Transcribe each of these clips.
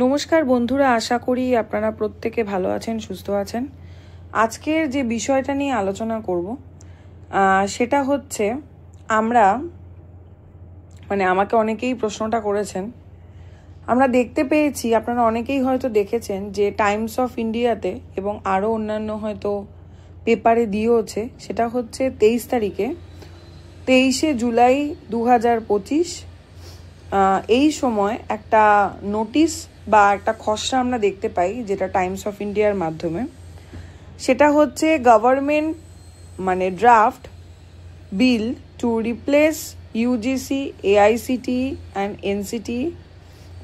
নমস্কার বন্ধুরা, আশা করি আপনারা প্রত্যেকে ভালো আছেন, সুস্থ আছেন। আজকের যে বিষয়টা নিয়ে আলোচনা করব সেটা হচ্ছে আমাকে অনেকেই প্রশ্নটা করেছেন। আমরা দেখতে পেয়েছি, আপনারা অনেকেই হয়তো দেখেছেন যে টাইমস অফ ইন্ডিয়াতে এবং আরও অন্যান্য হয়তো পেপারে দিয়েওছে, সেটা হচ্ছে 23 তারিখে 23শে জুলাই 2025 এই সময় একটা নোটিশ বা একটা খসড়া আমরা দেখতে পাই, যেটা টাইমস অফ ইন্ডিয়ার মাধ্যমে। সেটা হচ্ছে government draft bill to replace UGC, AICTE and NCTE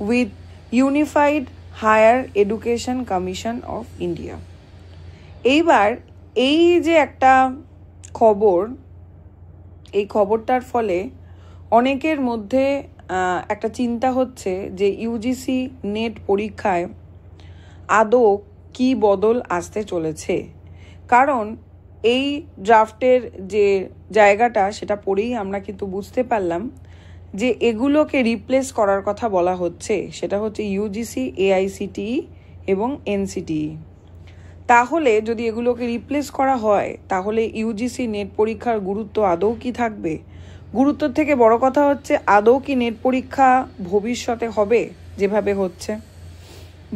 with unified higher education commission of India. এইবার এই যে একটা খবর, এই খবরটার ফলে অনেকের মধ্যে একটা চিন্তা হচ্ছে যে ইউজিসি নেট পরীক্ষায় আদৌ কি বদল আসতে চলেছে। কারণ এই ড্রাফটের যে জায়গাটা সেটা পড়েই আমরা কিন্তু বুঝতে পারলাম যে এগুলোকে রিপ্লেস করার কথা বলা হচ্ছে। সেটা হচ্ছে ইউজিসি, এআইসিটি এবং এনসিটি। তাহলে যদি এগুলোকে রিপ্লেস করা হয়, তাহলে ইউজিসি নেট পরীক্ষার গুরুত্ব আদৌ কি থাকবে? গুরুত্বের থেকে বড় কথা হচ্ছে আদৌ কি নেট পরীক্ষা ভবিষ্যতে হবে যেভাবে হচ্ছে,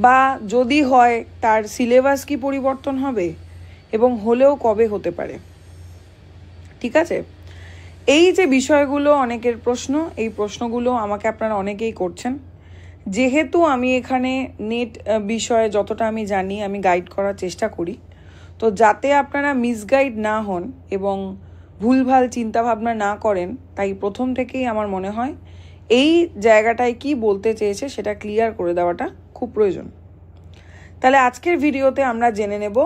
বা যদি হয় তার সিলেবাস কি পরিবর্তন হবে, এবং হলেও কবে হতে পারে। ঠিক আছে, এই যে বিষয়গুলো অনেকের প্রশ্ন, এই প্রশ্নগুলো আমাকে আপনারা অনেকেই করছেন। যেহেতু আমি এখানে নেট বিষয়ে যতটা আমি জানি আমি গাইড করার চেষ্টা করি, তো যাতে আপনারা মিসগাইড না হন এবং ভুলভাল চিন্তাভাবনা না করেন, তাই প্রথম থেকেই আমার মনে হয় এই জায়গাটায় কি বলতে চেয়েছে সেটা ক্লিয়ার করে দেওয়াটা খুব প্রয়োজন। তাহলে আজকের ভিডিওতে আমরা জেনে নেব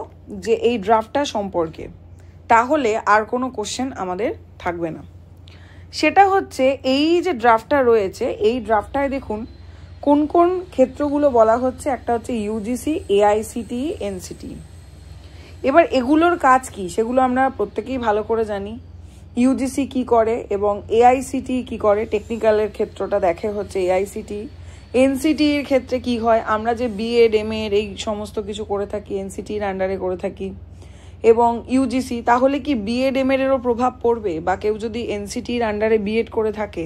যে এই ড্রাফটটা সম্পর্কে, তাহলে আর কোনো কোশ্চেন আমাদের থাকবে না। সেটা হচ্ছে এই যে ড্রাফটটা রয়েছে, এই ড্রাফটটায় দেখুন কোন কোন ক্ষেত্রগুলো বলা হচ্ছে। একটা হচ্ছে ইউজিসি, এআইসিটি, এনসিটি। এবার এগুলোর কাজ কি সেগুলো আমরা প্রত্যেকেই ভালো করে জানি। ইউজিসি কি করে এবং এআইসিটি কি করে, টেকনিক্যালের ক্ষেত্রটা দেখে হচ্ছে এআইসিটি। এনসিটির ক্ষেত্রে কি হয়, আমরা যে বিএড, এমএড এই সমস্ত কিছু করে থাকি এনসিটির আন্ডারে করে থাকি। এবং ইউজিসি, তাহলে কি বিএড, এমএডেরও প্রভাব পড়বে? বা কেউ যদি এনসিটির আন্ডারে বিএড করে থাকে,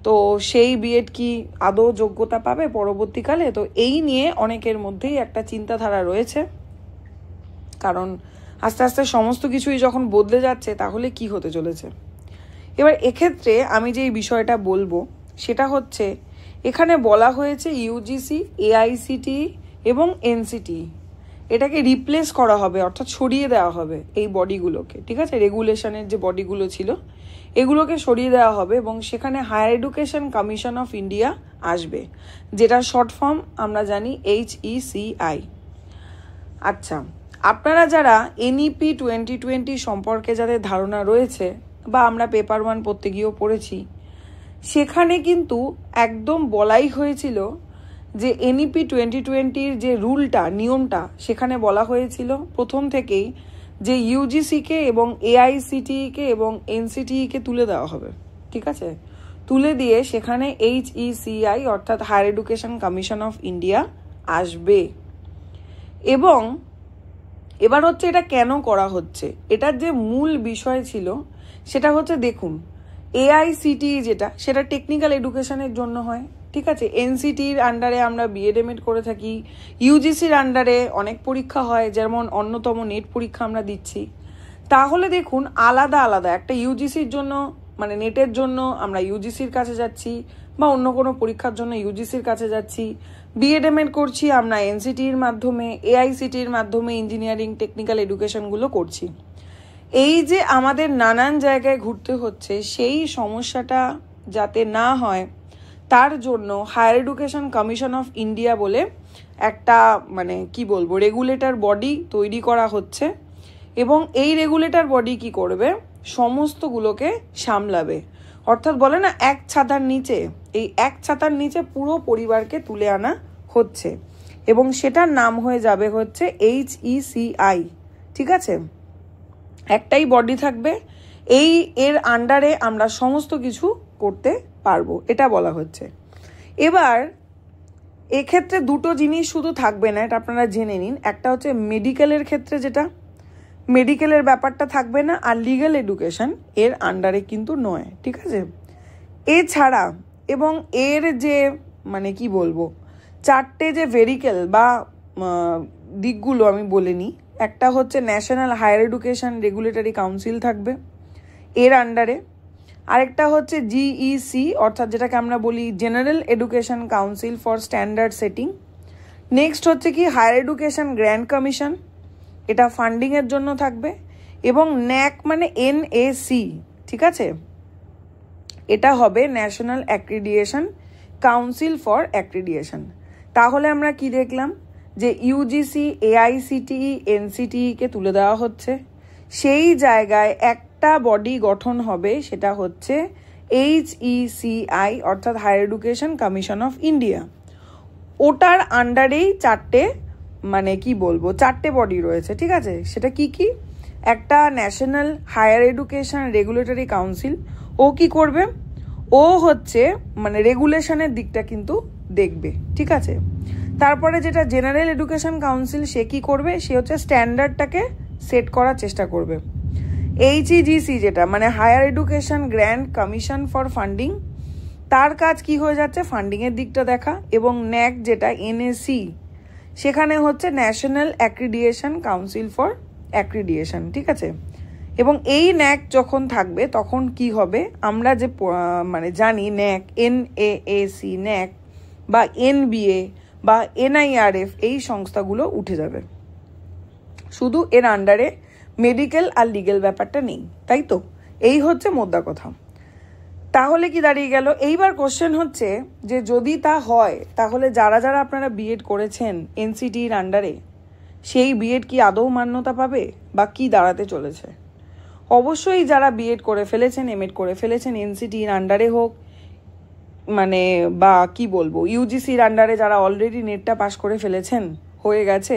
তো সেই বিএড কি আদৌ যোগ্যতা পাবে পরবর্তীকালে? তো এই নিয়ে অনেকের মধ্যেই একটা চিন্তাধারা রয়েছে, কারণ আস্তে আস্তে সমস্ত কিছুই যখন বদলে যাচ্ছে তাহলে কি হতে চলেছে। এবার এক্ষেত্রে আমি যে বিষয়টা বলবো সেটা হচ্ছে, এখানে বলা হয়েছে ইউজিসি, এআইসিটি এবং এনসিটি এটাকে রিপ্লেস করা হবে, অর্থাৎ সরিয়ে দেওয়া হবে এই বডিগুলোকে। ঠিক আছে, রেগুলেশনের যে বডিগুলো ছিল এগুলোকে সরিয়ে দেওয়া হবে এবং সেখানে higher education commission of India আসবে, যেটা শর্ট ফর্ম আমরা জানি HECI। আচ্ছা, আপনারা যারা NEP 2020 সম্পর্কে যাদের ধারণা রয়েছে, বা আমরা পেপার 1 পড়তে গিয়েও পড়েছি, সেখানে কিন্তু একদম বলাই হয়েছিল যে NEP 2020-র যে রুলটা, নিয়মটা, সেখানে বলা হয়েছিল প্রথম থেকেই যে ইউজিসিকে এবং এআইসিটিকে এবং এনসিটিকে তুলে দেওয়া হবে। ঠিক আছে, তুলে দিয়ে সেখানে HECI অর্থাৎ higher education commission of India আসবে। এবং এবার হচ্ছে এটা কেন করা হচ্ছে, এটার যে মূল বিষয় ছিল সেটা হচ্ছে, দেখুন এআইসিটি যেটা, সেটা টেকনিক্যাল এডুকেশনের জন্য হয়। ঠিক আছে, এনসিটির আন্ডারে আমরা বিএড, এমএড করে থাকি। ইউজিসির আন্ডারে অনেক পরীক্ষা হয়, যেমন অন্যতম নেট পরীক্ষা আমরা দিচ্ছি। তাহলে দেখুন আলাদা আলাদা একটা ইউজিসির জন্য, নেটের জন্য আমরা ইউজিসির কাছে যাচ্ছি, বা অন্য কোনো পরীক্ষার জন্য ইউজিসির কাছে যাচ্ছি। বিএড, এমএড করছি আমরা এনসিটির মাধ্যমে, এআইসিটির মাধ্যমে ইঞ্জিনিয়ারিং টেকনিক্যাল এডুকেশনগুলো করছি। এই যে আমাদের নানান জায়গায় ঘুরতে হচ্ছে, সেই সমস্যাটা যাতে না হয় তার জন্য higher education commission of India বলে একটা রেগুলেটর বডি তৈরি করা হচ্ছে। এবং এই রেগুলেটর বডি কি করবে, সমস্তগুলোকে সামলাবে। অর্থাৎ বলে না এক ছাতার নিচে, এই এক ছাতার নিচে পুরো পরিবারকে তুলে আনা হচ্ছে, এবং সেটার নাম হয়ে যাবে হচ্ছে HECI। ঠিক আছে, একটাই বডি থাকবে, এর আন্ডারে আমরা সমস্ত কিছু করতে পারবো, এটা বলা হচ্ছে। এবার এক্ষেত্রে দুটো জিনিস শুধু থাকবে না, এটা আপনারা জেনে নিন। একটা হচ্ছে মেডিকেলের ক্ষেত্রে, যেটা মেডিকেলের ব্যাপারটা থাকবে না, আর লিগ্যাল এডুকেশন এর আন্ডারে কিন্তু নয়, ঠিক আছে। এছাড়া এবং এর যে মানে কি বলবো, চারটে যে ভেরিকেল বা দিকগুলো আমি বলে নিই। একটা হচ্ছে national higher education regulatory council থাকবে এর আন্ডারে। আরেকটা হচ্ছে জিইসি, অর্থাৎ যেটাকে আমরা বলি general education council for standard setting. Next হচ্ছে কি হায়ার এডুকেশন গ্র্যান্ট কমিশন, এটা ফান্ডিংয়ের জন্য থাকবে। এবং ন্যাক মানে NAC, ঠিক আছে, এটা হবে national accreditation council for accreditation. তাহলে আমরা কি দেখলাম, যে ইউজিসি, AICTE, NCTE কে তুলে দেওয়া হচ্ছে। সেই জায়গায় একটা বডি গঠন হবে, সেটা হচ্ছে HECI, অর্থাৎ higher education commission of India. ওটার আন্ডারেই চারটে মানে কি বলবো, চারটে বডি রয়েছে, ঠিক আছে। সেটা কি কি, একটা national higher education regulatory council, ও কি করবে, ও হচ্ছে মানে রেগুলেশনের দিকটা কিন্তু দেখবে, ঠিক আছে। তারপরে যেটা জেনারেল এডুকেশন কাউন্সিল, সে কি করবে, সে হচ্ছে স্ট্যান্ডার্ডটাকে সেট করার চেষ্টা করবে। HEGC যেটা মানে higher education grant commission for funding, তার কাজ কি হয়ে যাচ্ছে, ফান্ডিংয়ের দিকটা দেখা। এবং ন্যাক যেটা NAC, সেখানে হচ্ছে national accreditation council for accreditation, ঠিক আছে। এবং এই ন্যাক যখন থাকবে তখন কি হবে, আমরা যে মানে জানি ন্যাক, NAAC ন্যাক বা NBA বা NIRF, এই সংস্থাগুলো উঠে যাবে। শুধু এর আন্ডারে মেডিকেল আর লিগেল ব্যাপারটা নেই, তাই তো। এই হচ্ছে মোদ্দা কথা। তাহলে কি দাঁড়িয়ে গেল, এইবার কোশ্চেন হচ্ছে যে যদি তা হয়, তাহলে যারা যারা আপনারা বিএড করেছেন NCTEর আন্ডারে, সেই বিএড কি আদৌ মান্যতা পাবে বা কি দাঁড়াতে চলেছে। অবশ্যই যারা বিএড করে ফেলেছেন, এমএড করে ফেলেছেন, NCTEর আন্ডারে হোক মানে বা কি বলবো ইউজিসির আন্ডারে যারা অলরেডি নেটটা পাস করে ফেলেছেন, হয়ে গেছে,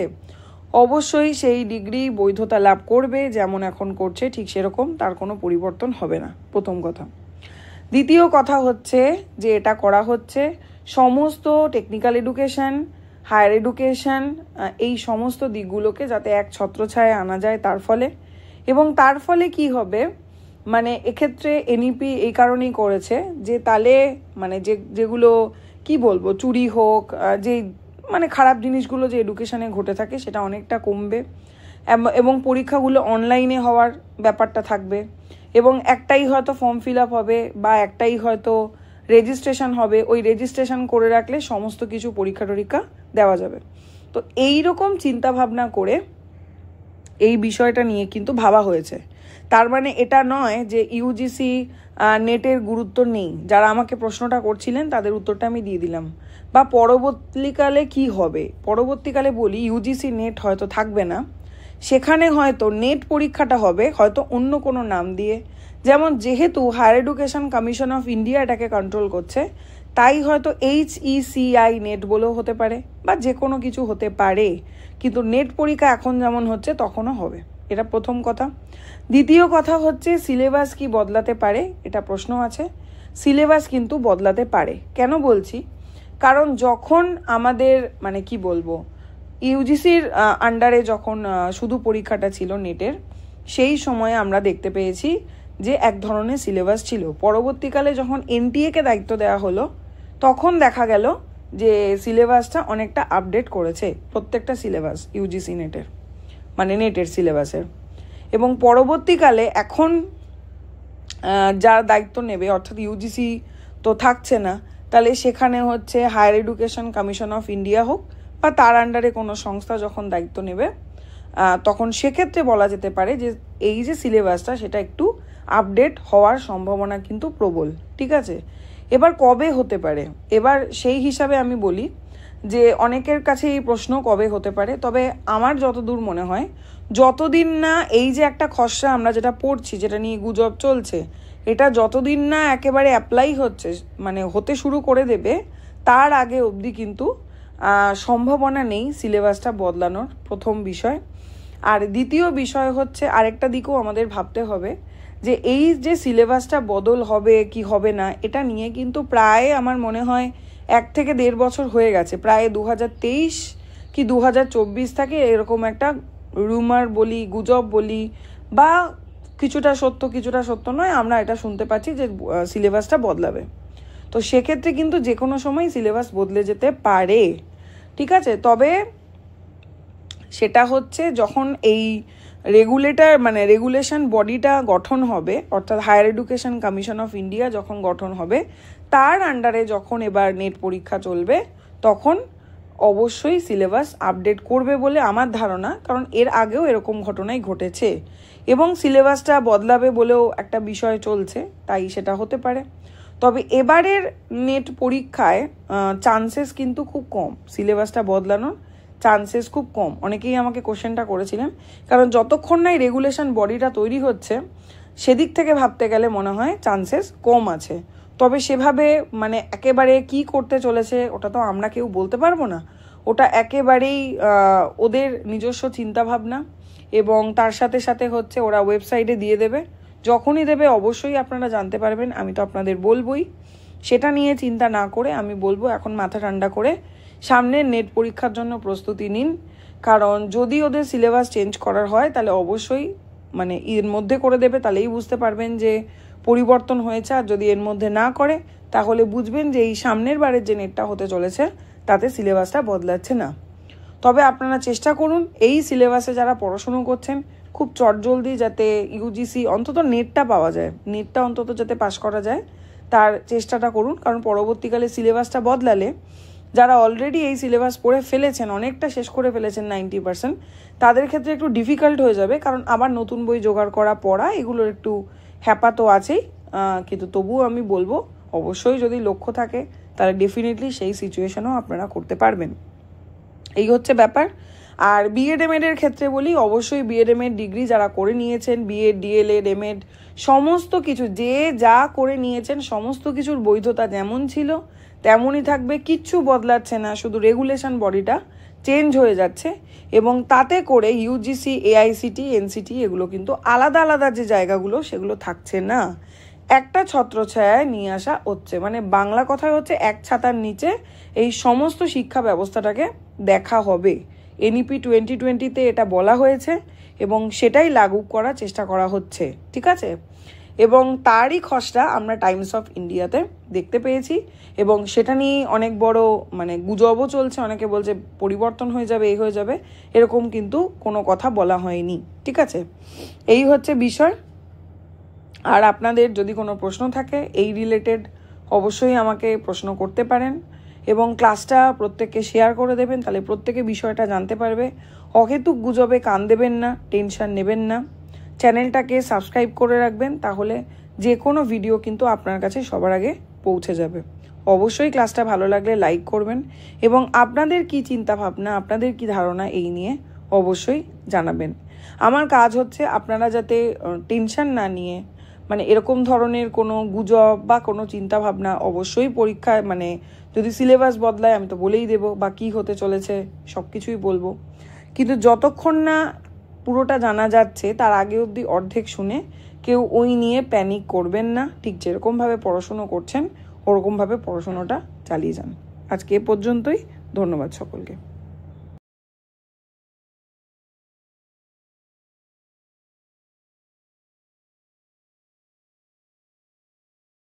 অবশ্যই সেই ডিগ্রি বৈধতা লাভ করবে, যেমন এখন করছে ঠিক সেরকম, তার কোনো পরিবর্তন হবে না, প্রথম কথা। দ্বিতীয় কথা হচ্ছে যে এটা করা হচ্ছে সমস্ত টেকনিক্যাল এডুকেশন, হায়ার এডুকেশন, এই সমস্ত দিকগুলোকে যাতে এক ছত্রছায়ায় আনা যায় তার ফলে। এবং তার ফলে কি হবে, মানে এক্ষেত্রে এনইপি এই কারণেই করেছে যে তাহলে মানে যেগুলো কি বলবো চুরি হোক, যে মানে খারাপ জিনিসগুলো যে এডুকেশনে ঘটে থাকে সেটা অনেকটা কমবে। এবং পরীক্ষাগুলো অনলাইনে হওয়ার ব্যাপারটা থাকবে। এবং একটাই হয়তো ফর্ম ফিল আপ হবে বা একটাই হয়তো রেজিস্ট্রেশন হবে, ওই রেজিস্ট্রেশন করে রাখলে সমস্ত কিছু পরীক্ষা টরীক্ষা দেওয়া যাবে। তো এই রকম চিন্তা ভাবনা করে এই বিষয়টা নিয়ে কিন্তু ভাবা হয়েছে। তার মানে এটা নয় যে ইউজিসি নেটের গুরুত্ব নেই। যারা আমাকে প্রশ্নটা করছিলেন তাদের উত্তরটা আমি দিয়ে দিলাম। বা পরবর্তীকালে কি হবে, পরবর্তীকালে বলি ইউজিসি নেট হয়তো থাকবে না, সেখানে হয়তো নেট পরীক্ষাটা হবে হয়তো অন্য কোনো নাম দিয়ে। যেমন যেহেতু higher education commission of India এটাকে কন্ট্রোল করছে, তাই হয়তো HECI নেট বলেও হতে পারে বা যে কোনো কিছু হতে পারে, কিন্তু নেট পরীক্ষা এখন যেমন হচ্ছে তখনও হবে, এটা প্রথম কথা। দ্বিতীয় কথা হচ্ছে সিলেবাস কি বদলাতে পারে, এটা প্রশ্ন আছে। সিলেবাস কিন্তু বদলাতে পারে। কেন বলছি, কারণ যখন আমাদের মানে কি বলবো ইউজিসির আন্ডারে যখন শুধু পরীক্ষাটা ছিল নেটের, সেই সময়ে আমরা দেখতে পেয়েছি যে এক ধরনের সিলেবাস ছিল। পরবর্তীকালে যখন NTA-কে দায়িত্ব দেওয়া হলো, তখন দেখা গেল যে সিলেবাসটা অনেকটা আপডেট করেছে, প্রত্যেকটা সিলেবাস ইউজিসি নেটের মানে নেটের সিলেবাসের। এবং পরবর্তীকালে এখন যারা দায়িত্ব নেবে, অর্থাৎ ইউজিসি তো থাকছে না, তাহলে সেখানে হচ্ছে higher education commission of India হোক বা তার আন্ডারে কোনো সংস্থা যখন দায়িত্ব নেবে, তখন সেক্ষেত্রে বলা যেতে পারে যে এই যে সিলেবাসটা সেটা একটু আপডেট হওয়ার সম্ভাবনা কিন্তু প্রবল, ঠিক আছে। এবার কবে হতে পারে, এবার সেই হিসাবে আমি বলি যে অনেকের কাছে এই প্রশ্ন কবে হতে পারে, তবে আমার যতদূর মনে হয় যতদিন না এই যে একটা খসড়া আমরা যেটা পড়ছি, যেটা নিয়ে গুজব চলছে, এটা যতদিন না একেবারে অ্যাপ্লাই হচ্ছে মানে হতে শুরু করে দেবে, তার আগে অবধি কিন্তু সম্ভাবনা নেই সিলেবাসটা বদলানোর, প্রথম বিষয়। আর দ্বিতীয় বিষয় হচ্ছে আরেকটা দিকেও আমাদের ভাবতে হবে যে এই যে সিলেবাসটা বদল হবে কি হবে না, এটা নিয়ে কিন্তু প্রায় আমার মনে হয় 1 থেকে 1.5 বছর হয়ে গেছে। প্রায় 2023 কি 2024 থেকে এরকম একটা রুমার বলি, গুজব বলি, বা কিছুটা সত্য নয়, আমরা এটা শুনতে পাচ্ছি যে সিলেবাসটা বদলাবে। তো সেক্ষেত্রে কিন্তু যে কোনো সময় সিলেবাস বদলে যেতে পারে, ঠিক আছে। তবে সেটা হচ্ছে যখন এই রেগুলেশন বডিটা গঠন হবে, অর্থাৎ higher education commission of India যখন গঠন হবে, তার আন্ডারে যখন এবার নেট পরীক্ষা চলবে, তখন অবশ্যই সিলেবাস আপডেট করবে বলে আমার ধারণা। কারণ এর আগেও এরকম ঘটনাই ঘটেছে এবং সিলেবাসটা বদলাবে বলেও একটা বিষয় চলছে, তাই সেটা হতে পারে। তবে এবারের নেট পরীক্ষায় চান্সেস কিন্তু খুব কম, সিলেবাসটা বদলানোর চান্সেস খুব কম। অনেকেই আমাকে কোশ্চেনটা করেছিলেন, কারণ যতক্ষণ না এই রেগুলেশন বডিটা তৈরি হচ্ছে সেদিক থেকে ভাবতে গেলে মনে হয় চান্সেস কম আছে। তবে সেভাবে একেবারে কি করতে চলেছে ওটা তো আমরা কেউ বলতে পারবো না, ওটা একেবারেই ওদের নিজস্ব চিন্তাভাবনা, এবং তার সাথে সাথে হচ্ছে ওরা ওয়েবসাইটে দিয়ে দেবে, যখনই দেবে অবশ্যই আপনারা জানতে পারবেন। আমি তো আপনাদের বলবোই, সেটা নিয়ে চিন্তা না করে আমি বলবো এখন মাথা ঠান্ডা করে সামনের নেট পরীক্ষার জন্য প্রস্তুতি নিন। কারণ যদি ওদের সিলেবাস চেঞ্জ করার হয় তাহলে অবশ্যই এর মধ্যে করে দেবে, তাহলেই বুঝতে পারবেন যে পরিবর্তন হয়েছে। আর যদি এর মধ্যে না করে তাহলে বুঝবেন যে এই সামনের বারের যে নেটটা হতে চলেছে তাতে সিলেবাসটা বদলাচ্ছে না। তবে আপনারা চেষ্টা করুন এই সিলেবাসে যারা পড়াশুনো করছেন খুব চটজলদি যাতে ইউজিসি অন্তত নেটটা পাওয়া যায়, নেটটা অন্তত যাতে পাস করা যায় তার চেষ্টাটা করুন। কারণ পরবর্তীকালে সিলেবাসটা বদলালে যারা অলরেডি এই সিলেবাস পড়ে ফেলেছেন, অনেকটা শেষ করে ফেলেছেন 90%, তাদের ক্ষেত্রে একটু ডিফিকাল্ট হয়ে যাবে। কারণ আবার নতুন বই জোগাড় করা, পড়া, এগুলোর একটু হ্যাপা তো আছেই। কিন্তু তবুও আমি বলবো অবশ্যই যদি লক্ষ্য থাকে তাহলে ডেফিনেটলি সেই সিচুয়েশনও আপনারা করতে পারবেন। এই হচ্ছে ব্যাপার। আর বিএড এমএডের ক্ষেত্রে বলি, অবশ্যই বিএড এমএড ডিগ্রি যারা করে নিয়েছেন, বিএড ডিএলএড এমএড সমস্ত কিছু যে যা করে নিয়েছেন সমস্ত কিছুর বৈধতা যেমন ছিল তেমনই থাকবে, কিচ্ছু বদলাচ্ছে না, শুধু রেগুলেশন বডিটা চেঞ্জ হয়ে যাচ্ছে। এবং তাতে করে ইউজিসি, এআইসিটি, এনসিটি এগুলো কিন্তু আলাদা আলাদা যে জায়গাগুলো সেগুলো থাকছে না, একটা ছত্রছায়ায় নিয়ে আসা হচ্ছে। বাংলা কথায় হচ্ছে এক ছাতার নিচে এই সমস্ত শিক্ষা ব্যবস্থাটাকে দেখা হবে। এনইপি 2020-তে এটা বলা হয়েছে এবং সেটাই লাগু করার চেষ্টা করা হচ্ছে, ঠিক আছে। এবং তারই খসড়া আমরা টাইমস অফ ইন্ডিয়াতে দেখতে পেয়েছি এবং সেটা নিয়ে অনেক বড় গুজবও চলছে। অনেকে বলছে পরিবর্তন হয়ে যাবে, এই হয়ে যাবে, এরকম কিন্তু কোনো কথা বলা হয়নি, ঠিক আছে। এই হচ্ছে বিষয়। আর আপনাদের যদি কোনো প্রশ্ন থাকে এই রিলেটেড অবশ্যই আমাকে প্রশ্ন করতে পারেন এবং ক্লাসটা প্রত্যেককে শেয়ার করে দেবেন, তাহলে প্রত্যেকে বিষয়টা জানতে পারবে। অহেতুক গুজবে কান দেবেন না, টেনশন নেবেন না। চ্যানেলটাকে সাবস্ক্রাইব করে রাখবেন, তাহলে যে কোনো ভিডিও কিন্তু আপনার কাছে সবার আগে পৌঁছে যাবে। অবশ্যই ক্লাসটা ভালো লাগলে লাইক করবেন এবং আপনাদের কি চিন্তা ভাবনা, আপনাদের কি ধারণা এই নিয়ে অবশ্যই জানাবেন। আমার কাজ হচ্ছে আপনারা যাতে টেনশন না নিয়ে এরকম ধরনের কোনো গুজব বা কোনো চিন্তা ভাবনা, অবশ্যই পরীক্ষায় যদি সিলেবাস বদলায় আমি তো বলেই দেব, বা কী হতে চলেছে সব কিছুই বলবো, কিন্তু যতক্ষণ না পুরোটা জানা যাচ্ছে তার আগে অবধি অর্ধেক শুনে কেউ ওই নিয়ে প্যানিক করবেন না। ঠিক যেরকমভাবে পড়াশুনো করছেন ওরকমভাবে পড়াশুনোটা চালিয়ে যান। আজকে এ পর্যন্তই, ধন্যবাদ সকলকে।